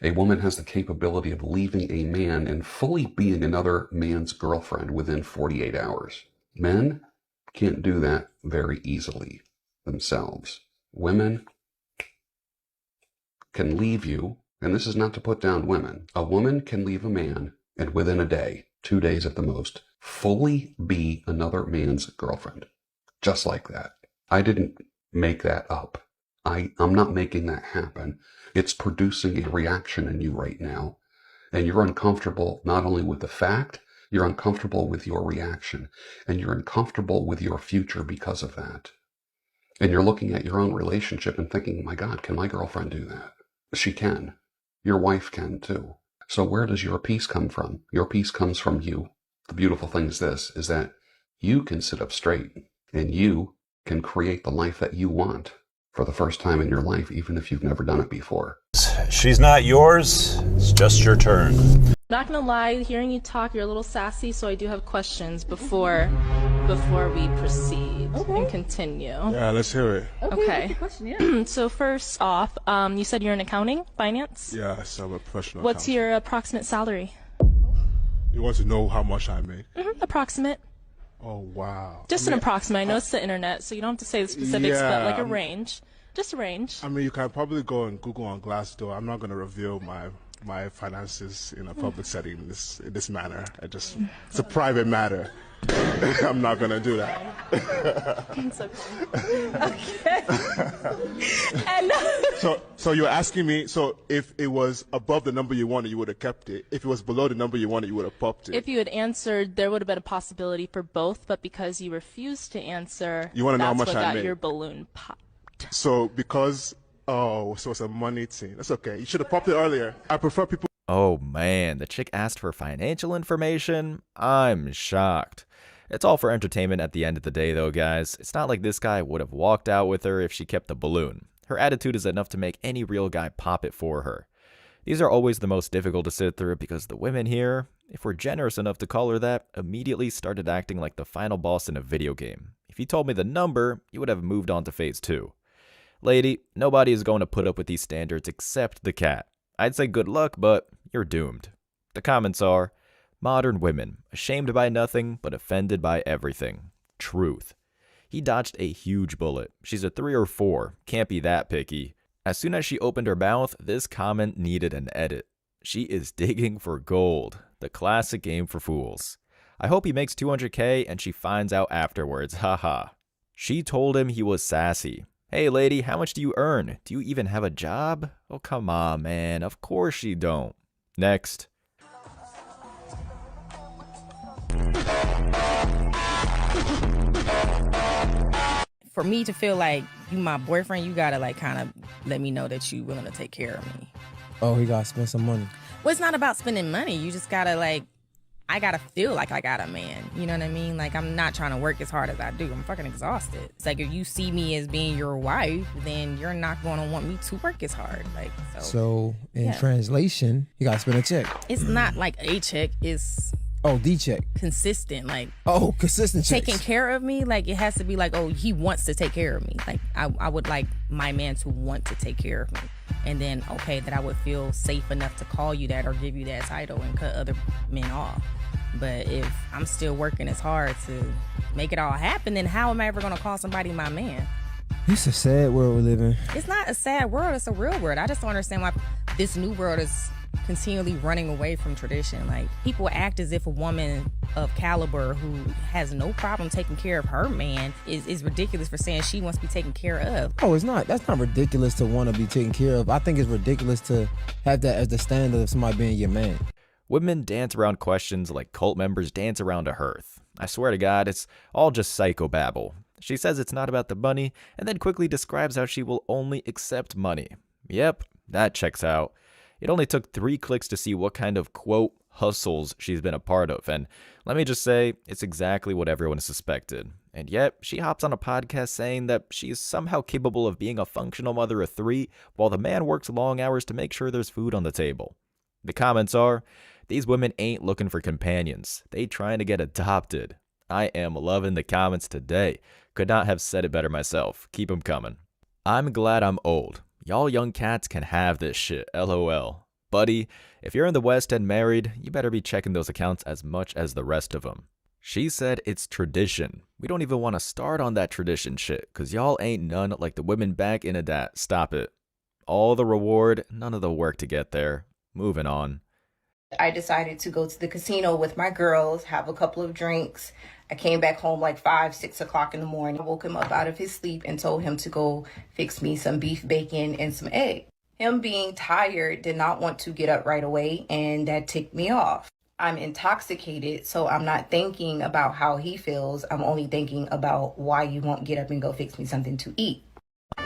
A woman has the capability of leaving a man and fully being another man's girlfriend within 48 hours. Men can't do that very easily themselves. Women can leave you, and this is not to put down women. A woman can leave a man and within a day, 2 days at the most, fully be another man's girlfriend. Just like that. I didn't make that up. I'm not making that happen. It's producing a reaction in you right now. And you're uncomfortable not only with the fact, you're uncomfortable with your reaction. And you're uncomfortable with your future because of that. And you're looking at your own relationship and thinking, my God, can my girlfriend do that? She can. Your wife can too. So where does your peace come from? Your peace comes from you. The beautiful thing is this, is that you can sit up straight and you can create the life that you want for the first time in your life, even if you've never done it before. She's not yours, it's just your turn. Not gonna lie, hearing you talk, you're a little sassy, so I do have questions before we proceed and continue. Yeah, let's hear it. Okay. Question, yeah. So first off, you said you're in accounting, finance? Yes, I'm a professional What's accountant. your approximate salary? You want to know how much I make? Approximate. Oh, wow. Just an approximate. I know it's the internet, so you don't have to say the specifics, but like a range. Just a range. I mean, you can probably go and Google on Glassdoor. I'm not going to reveal my finances in a public setting in this manner. It's a private matter. I'm not going to do that. It's okay. Okay. And So you're asking me, so if it was above the number you wanted, you would have kept it. If it was below the number you wanted, you would have popped it. if you had answered, there would have been a possibility for both, but because you refused to answer, You wanna know how that's much what I got make? your balloon popped. So because, so it's a money thing. That's okay. You should have popped it earlier. I prefer people. Oh man, the chick asked for financial information? I'm shocked. It's all for entertainment at the end of the day though, guys. It's not like this guy would have walked out with her if she kept the balloon. Her attitude is enough to make any real guy pop it for her. These are always the most difficult to sit through because the women here, if we're generous enough to call her that, immediately started acting like the final boss in a video game. If you told me the number, you would have moved on to phase 2. Lady, nobody is going to put up with these standards except the cat. I'd say good luck, but you're doomed. The comments are, modern women, ashamed by nothing, but offended by everything. Truth. He dodged a huge bullet. She's a 3 or 4, can't be that picky. As soon as she opened her mouth, this comment needed an edit. She is digging for gold. The classic game for fools. I hope he makes 200K and she finds out afterwards, haha. She told him he was sassy. Hey lady, how much do you earn? Do you even have a job? Oh come on man, of course you don't. Next. For me to feel like you my boyfriend, you gotta like kind of let me know that you willing to take care of me. Oh, he gotta spend some money. Well, it's not about spending money. You just gotta like, I gotta feel like I got a man. You know what I mean? Like I'm not trying to work as hard as I do. I'm fucking exhausted. It's like if you see me as being your wife, then you're not gonna want me to work as hard. Like So in yeah. translation, you gotta spend a check. It's not like a check. It's Oh, D check. consistent. Like Oh, consistent checks. taking care of me. Like it has to be like, oh, he wants to take care of me. Like I would like my man to want to take care of me. And then, okay, that I would feel safe enough to call you that or give you that title and cut other men off. But if I'm still working as hard to make it all happen, then how am I ever going to call somebody my man? It's a sad world we live in. It's not a sad world. It's a real world. I just don't understand why this new world is continually running away from tradition. Like, people act as if a woman of caliber who has no problem taking care of her man is ridiculous for saying she wants to be taken care of. Oh, it's not. That's not ridiculous to want to be taken care of. I think it's ridiculous to have that as the standard of somebody being your man. Women dance around questions like cult members dance around a hearth. I swear to God, it's all just psychobabble. She says it's not about the money, and then quickly describes how she will only accept money. Yep, that checks out. It only took 3 clicks to see what kind of, quote, hustles she's been a part of, and let me just say, it's exactly what everyone suspected. And yet, she hops on a podcast saying that she is somehow capable of being a functional mother of 3, while the man works long hours to make sure there's food on the table. The comments are, these women ain't looking for companions. They trying to get adopted. I am loving the comments today. Could not have said it better myself. Keep 'em coming. I'm glad I'm old. Y'all young cats can have this shit, lol. Buddy, if you're in the West and married, you better be checking those accounts as much as the rest of them. She said it's tradition. We don't even want to start on that tradition shit, cause y'all ain't none like the women back in that. Stop it. All the reward, none of the work to get there. Moving on. I decided to go to the casino with my girls, have a couple of drinks. I came back home like 5, 6 o'clock in the morning. I woke him up out of his sleep and told him to go fix me some beef bacon and some egg. Him being tired did not want to get up right away, and that ticked me off. I'm intoxicated, so I'm not thinking about how he feels. I'm only thinking about why you won't get up and go fix me something to eat.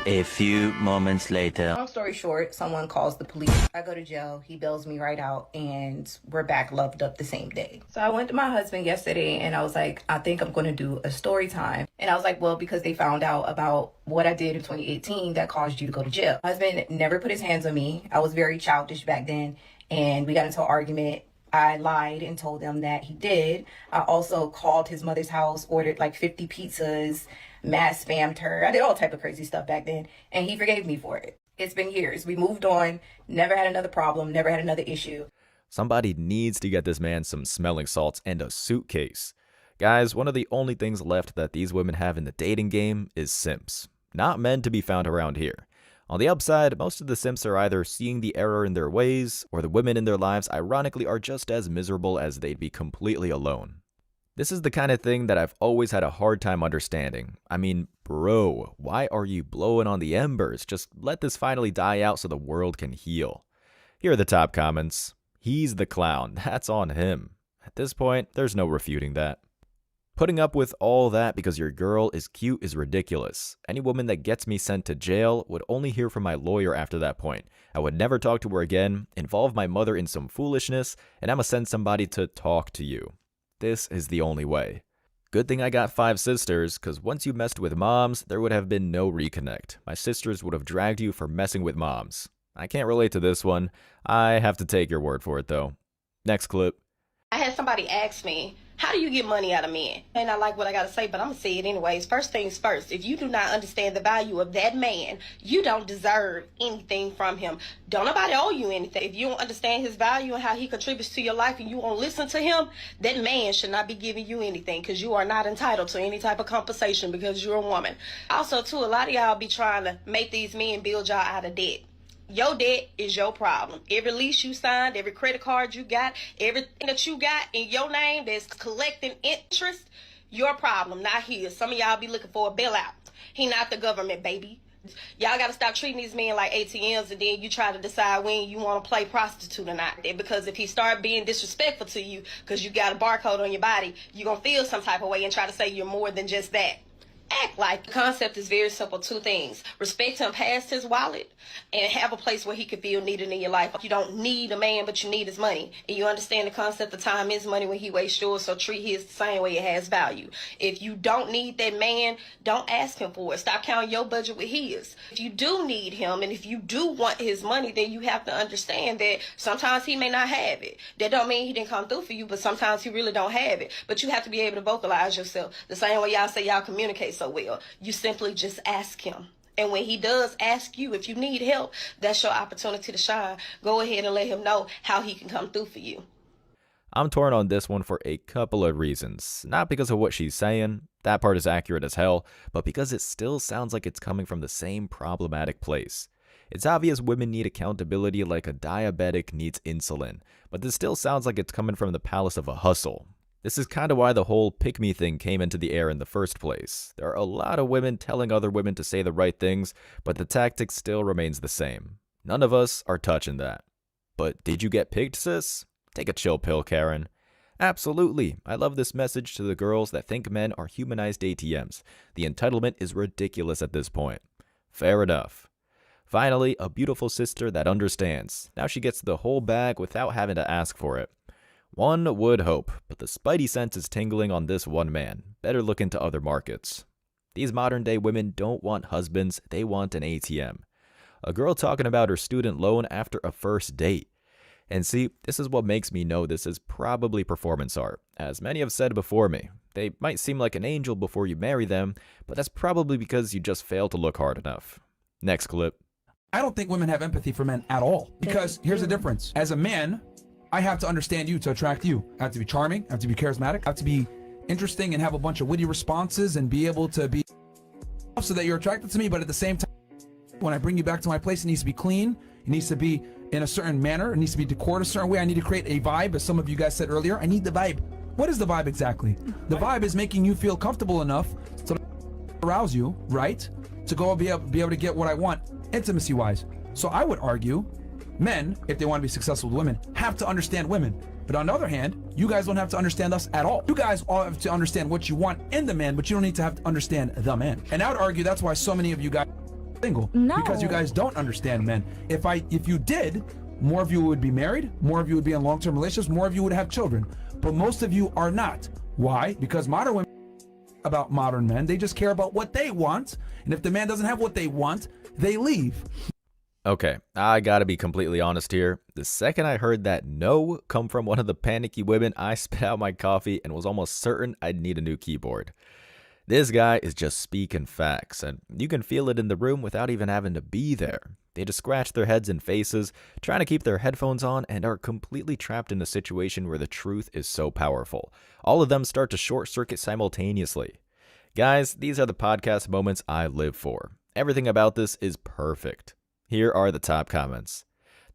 A few moments later. Long story short, someone calls the police. I go to jail. He bails me right out, and we're back loved up the same day. So I went to my husband yesterday, and I was like, I think I'm going to do a story time. And I was like, well, because they found out about what I did in 2018 that caused you to go to jail. My husband never put his hands on me. I was very childish back then, and we got into an argument. I lied and told them that he did. I also called his mother's house, ordered like 50 pizzas, mass spammed her. I did all type of crazy stuff back then, and he forgave me for it. It's been years. We moved on, never had another problem, never had another issue. Somebody needs to get this man some smelling salts and a suitcase. Guys, one of the only things left that these women have in the dating game is simps. Not men to be found around here. On the upside, most of the simps are either seeing the error in their ways, or the women in their lives ironically are just as miserable as they'd be completely alone. This is the kind of thing that I've always had a hard time understanding. I mean, bro, why are you blowing on the embers? Just let this finally die out so the world can heal. Here are the top comments. He's the clown. That's on him. At this point, there's no refuting that. Putting up with all that because your girl is cute is ridiculous. Any woman that gets me sent to jail would only hear from my lawyer after that point. I would never talk to her again, involve my mother in some foolishness, and I'ma send somebody to talk to you. This is the only way. Good thing I got 5 sisters, cause once you messed with moms, there would have been no reconnect. My sisters would have dragged you for messing with moms. I can't relate to this one. I have to take your word for it though. Next clip. I had somebody ask me, how do you get money out of men? And I like what I got to say, but I'm going to say it anyways. First things first, if you do not understand the value of that man, you don't deserve anything from him. Don't nobody owe you anything. If you don't understand his value and how he contributes to your life and you won't listen to him, that man should not be giving you anything because you are not entitled to any type of compensation because you're a woman. Also, too, a lot of y'all be trying to make these men build y'all out of debt. Your debt is your problem. Every lease you signed, every credit card you got, everything that you got in your name that's collecting interest, your problem, not his. Some of y'all be looking for a bailout. He not the government, baby. Y'all got to stop treating these men like ATMs and then you try to decide when you want to play prostitute or not. Because if he start being disrespectful to you because you got a barcode on your body, you're going to feel some type of way and try to say you're more than just that. Act like. The concept is very simple. 2 things. Respect him past his wallet and have a place where he could feel needed in your life. You don't need a man, but you need his money. And you understand the concept of time is money when he wastes yours, so treat his the same way it has value. If you don't need that man, don't ask him for it. Stop counting your budget with his. If you do need him and if you do want his money, then you have to understand that sometimes he may not have it. That don't mean he didn't come through for you, but sometimes he really don't have it. But you have to be able to vocalize yourself. The same way y'all say y'all communicate so well. You simply just ask him. And when he does ask you if you need help, that's your opportunity to shine. Go ahead and let him know how he can come through for you. I'm torn on this one for a couple of reasons. Not because of what she's saying, that part is accurate as hell, but because it still sounds like it's coming from the same problematic place. It's obvious women need accountability like a diabetic needs insulin, but this still sounds like it's coming from the palace of a hustle. This is kind of why the whole pick-me thing came into the air in the first place. There are a lot of women telling other women to say the right things, but the tactic still remains the same. None of us are touching that. But did you get picked, sis? Take a chill pill, Karen. Absolutely. I love this message to the girls that think men are humanized ATMs. The entitlement is ridiculous at this point. Fair enough. Finally, a beautiful sister that understands. Now she gets the whole bag without having to ask for it. One would hope, but the spidey sense is tingling on this one man. Better look into other markets. These modern day women don't want husbands, they want an ATM. A girl talking about her student loan after a first date. And see, this is what makes me know this is probably performance art. As many have said before me, they might seem like an angel before you marry them, but that's probably because you just failed to look hard enough. Next clip. I don't think women have empathy for men at all. Because here's the difference. As a man, I have to understand you to attract you. I have to be charming, I have to be charismatic, I have to be interesting and have a bunch of witty responses and be able to be so that you're attracted to me, but at the same time, when I bring you back to my place, it needs to be clean, it needs to be in a certain manner, it needs to be decored a certain way. I need to create a vibe, as some of you guys said earlier. I need the vibe. What is the vibe exactly? The vibe is making you feel comfortable enough to arouse you, right? To go be able to get what I want, intimacy-wise. So I would argue, men, if they want to be successful with women, have to understand women. But on the other hand, you guys don't have to understand us at all. You guys all have to understand what you want in the man, but you don't need to have to understand the man. And I would argue that's why so many of you guys are single. No. Because you guys don't understand men. If you did, more of you would be married, more of you would be in long-term relationships, more of you would have children. But most of you are not. Why? Because modern women about modern men, they just care about what they want. And if the man doesn't have what they want, they leave. Okay, I gotta be completely honest here. The second I heard that no come from one of the panicky women, I spit out my coffee and was almost certain I'd need a new keyboard. This guy is just speaking facts, and you can feel it in the room without even having to be there. They just scratch their heads and faces, trying to keep their headphones on, and are completely trapped in a situation where the truth is so powerful. All of them start to short circuit simultaneously. Guys, these are the podcast moments I live for. Everything about this is perfect. Here are the top comments.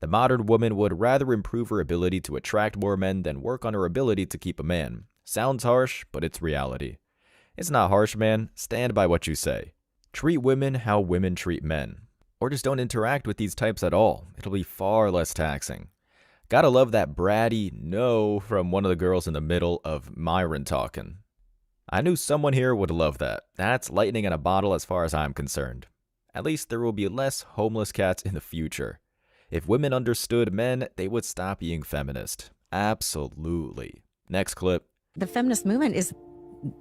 The modern woman would rather improve her ability to attract more men than work on her ability to keep a man. Sounds harsh, but it's reality. It's not harsh, man. Stand by what you say. Treat women how women treat men. Or just don't interact with these types at all. It'll be far less taxing. Gotta love that bratty no from one of the girls in the middle of Myron talking. I knew someone here would love that. That's lightning in a bottle as far as I'm concerned. At least there will be less homeless cats in the future. If women understood men, they would stop being feminist. Absolutely. Next clip. The feminist movement is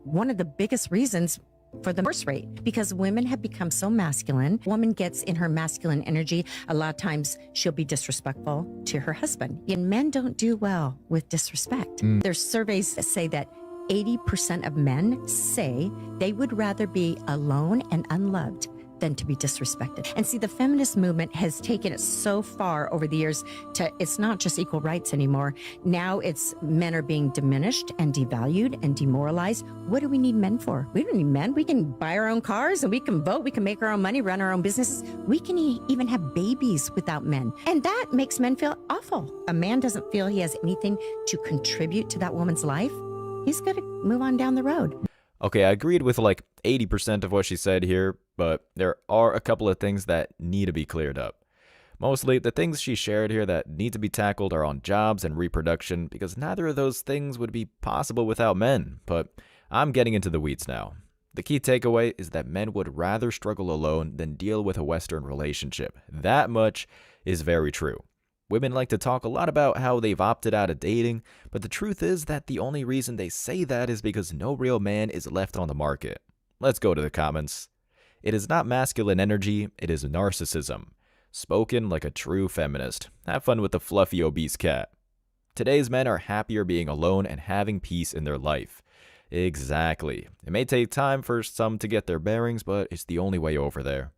one of the biggest reasons for the divorce rate, because women have become so masculine. Woman gets in her masculine energy. A lot of times she'll be disrespectful to her husband. And men don't do well with disrespect. There's surveys that say that 80% of men say they would rather be alone and unloved than to be disrespected. And see, the feminist movement has taken it so far over the years to, it's not just equal rights anymore. Now it's men are being diminished and devalued and demoralized. What do we need men for? We don't need men. We can buy our own cars and we can vote. We can make our own money, run our own businesses. We can even have babies without men. And that makes men feel awful. A man doesn't feel he has anything to contribute to that woman's life. He's going to move on down the road. Okay, I agreed with like 80% of what she said here, but there are a couple of things that need to be cleared up. Mostly, the things she shared here that need to be tackled are on jobs and reproduction, because neither of those things would be possible without men, but I'm getting into the weeds now. The key takeaway is that men would rather struggle alone than deal with a Western relationship. That much is very true. Women like to talk a lot about how they've opted out of dating, but the truth is that the only reason they say that is because no real man is left on the market. Let's go to the comments. It is not masculine energy, it is narcissism. Spoken like a true feminist. Have fun with the fluffy obese cat. Today's men are happier being alone and having peace in their life. Exactly. It may take time for some to get their bearings, but it's the only way over there.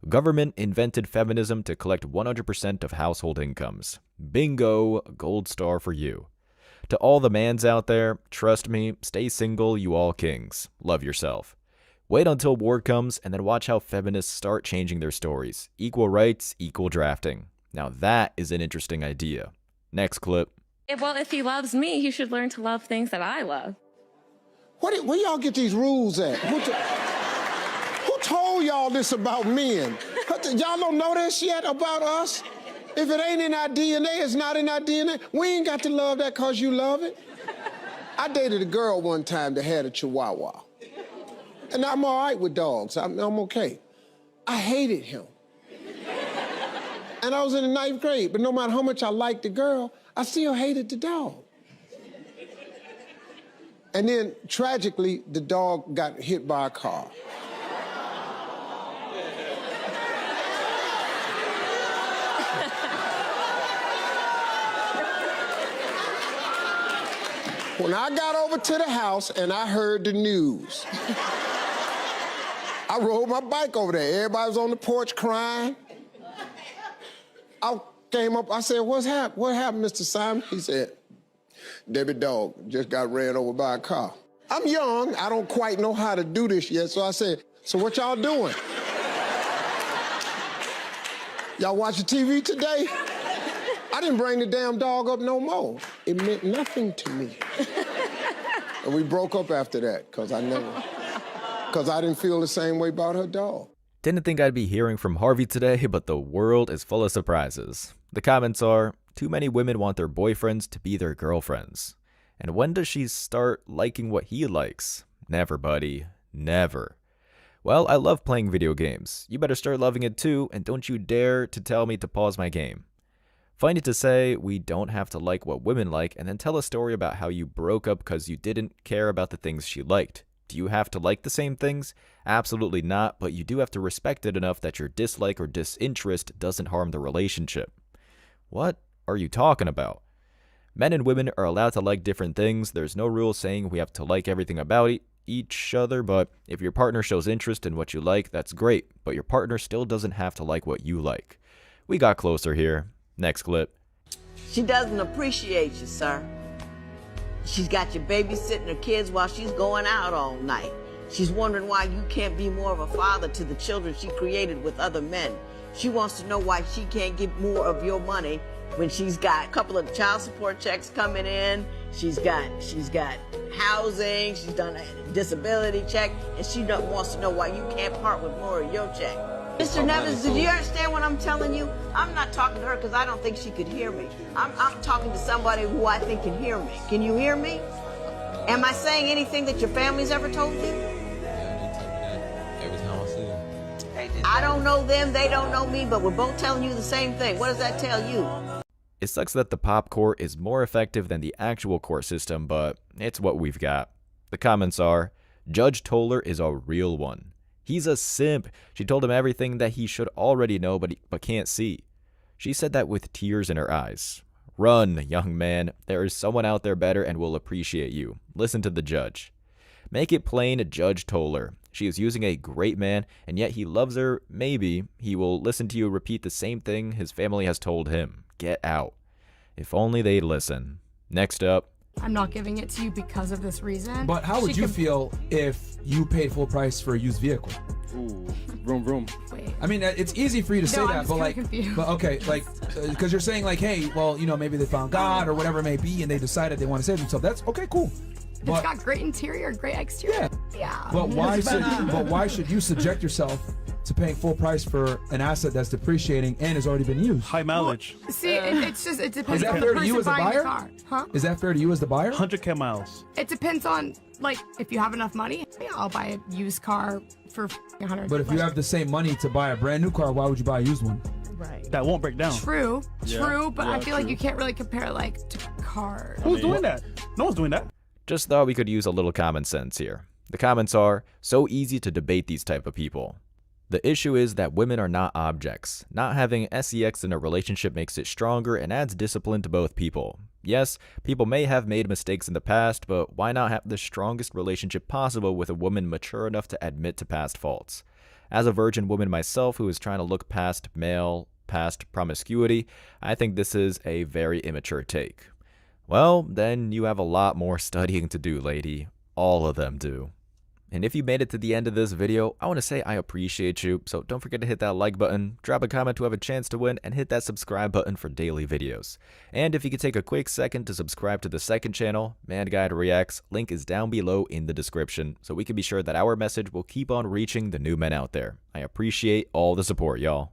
Government invented feminism to collect 100% of household incomes. Bingo, gold star for you. To all the mans out there, trust me, stay single, you all kings. Love yourself. Wait until war comes and then watch how feminists start changing their stories. Equal rights, equal drafting. Now that is an interesting idea. Next clip. Well, if he loves me, he should learn to love things that I love. Where y'all get these rules at? Who told y'all this about men? Y'all don't know this yet about us? If it ain't in our DNA, it's not in our DNA. We ain't got to love that because you love it. I dated a girl one time that had a chihuahua. And I'm all right with dogs. I'm okay. I hated him. And I was in the 9th grade, but no matter how much I liked the girl, I still hated the dog. And then, tragically, the dog got hit by a car. When I got over to the house and I heard the news, I rode my bike over there. Everybody was on the porch crying. I came up, I said, what happened, Mr. Simon? He said, Debbie dog just got ran over by a car. I'm young, I don't quite know how to do this yet, so I said, so what y'all doing? Y'all watching TV today? I didn't bring the damn dog up no more. It meant nothing to me. And we broke up after that, because I didn't feel the same way about her dog. Didn't think I'd be hearing from Harvey today, but the world is full of surprises. The comments are, too many women want their boyfriends to be their girlfriends. And when does she start liking what he likes? Never, buddy. Never. Well, I love playing video games. You better start loving it too, and don't you dare to tell me to pause my game. Funny to say, we don't have to like what women like and then tell a story about how you broke up because you didn't care about the things she liked. Do you have to like the same things? Absolutely not, but you do have to respect it enough that your dislike or disinterest doesn't harm the relationship. What are you talking about? Men and women are allowed to like different things. There's no rule saying we have to like everything about each other, but if your partner shows interest in what you like, that's great, but your partner still doesn't have to like what you like. We got closer here. Next clip. She doesn't appreciate you, sir. She's got you babysitting her kids while she's going out all night. She's wondering why you can't be more of a father to the children she created with other men. She wants to know why she can't get more of your money when she's got a couple of child support checks coming in. She's got housing, she's done a disability check, and she wants to know why you can't part with more of your check. Mr. Nevins, do you understand what I'm telling you? I'm not talking to her because I don't think she could hear me. I'm talking to somebody who I think can hear me. Can you hear me? Am I saying anything that your family's ever told you? Every time I see them. I don't know them, they don't know me, but we're both telling you the same thing. What does that tell you? It sucks that the pop court is more effective than the actual court system, but it's what we've got. The comments are, Judge Toller is a real one. He's a simp. She told him everything that he should already know but can't see. She said that with tears in her eyes. Run, young man. There is someone out there better and will appreciate you. Listen to the judge. Make it plain, Judge Toller. She is using a great man, and yet he loves her. Maybe he will listen to you repeat the same thing his family has told him. Get out. If only they'd listen. Next up. I'm not giving it to you because of this reason. But how would you feel if you paid full price for a used vehicle? Ooh, vroom, vroom. Wait. I mean, it's easy for you to say that, but like, okay, like, because you're saying like, hey, well, you know, maybe they found God or whatever it may be, and they decided they want to save themselves. That's okay, cool. But, it's got great interior, great exterior. Yeah. But why should you subject yourself to paying full price for an asset that's depreciating and has already been used? High mileage. Well, see, it depends Is that on fair the to you person as a buying the buyer? car. Huh? Is that fair to you as the buyer? 100K miles. It depends on, like, if you have enough money, yeah, I'll buy a used car for 100. But if you have the same money to buy a brand new car, why would you buy a used one? Right. That won't break down. True, Yeah. but Yeah, I feel like true. you can't really compare, like, to cars. Who's doing that? No one's doing that. Just thought we could use a little common sense here. The comments are, so easy to debate these type of people. The issue is that women are not objects. Not having sex in a relationship makes it stronger and adds discipline to both people. Yes, people may have made mistakes in the past, but why not have the strongest relationship possible with a woman mature enough to admit to past faults? As a virgin woman myself who is trying to look past promiscuity, I think this is a very immature take. Well, then you have a lot more studying to do, lady. All of them do. And if you made it to the end of this video, I want to say I appreciate you, so don't forget to hit that like button, drop a comment to have a chance to win, and hit that subscribe button for daily videos. And if you could take a quick second to subscribe to the second channel, Man Guide Reacts, link is down below in the description, so we can be sure that our message will keep on reaching the new men out there. I appreciate all the support, y'all.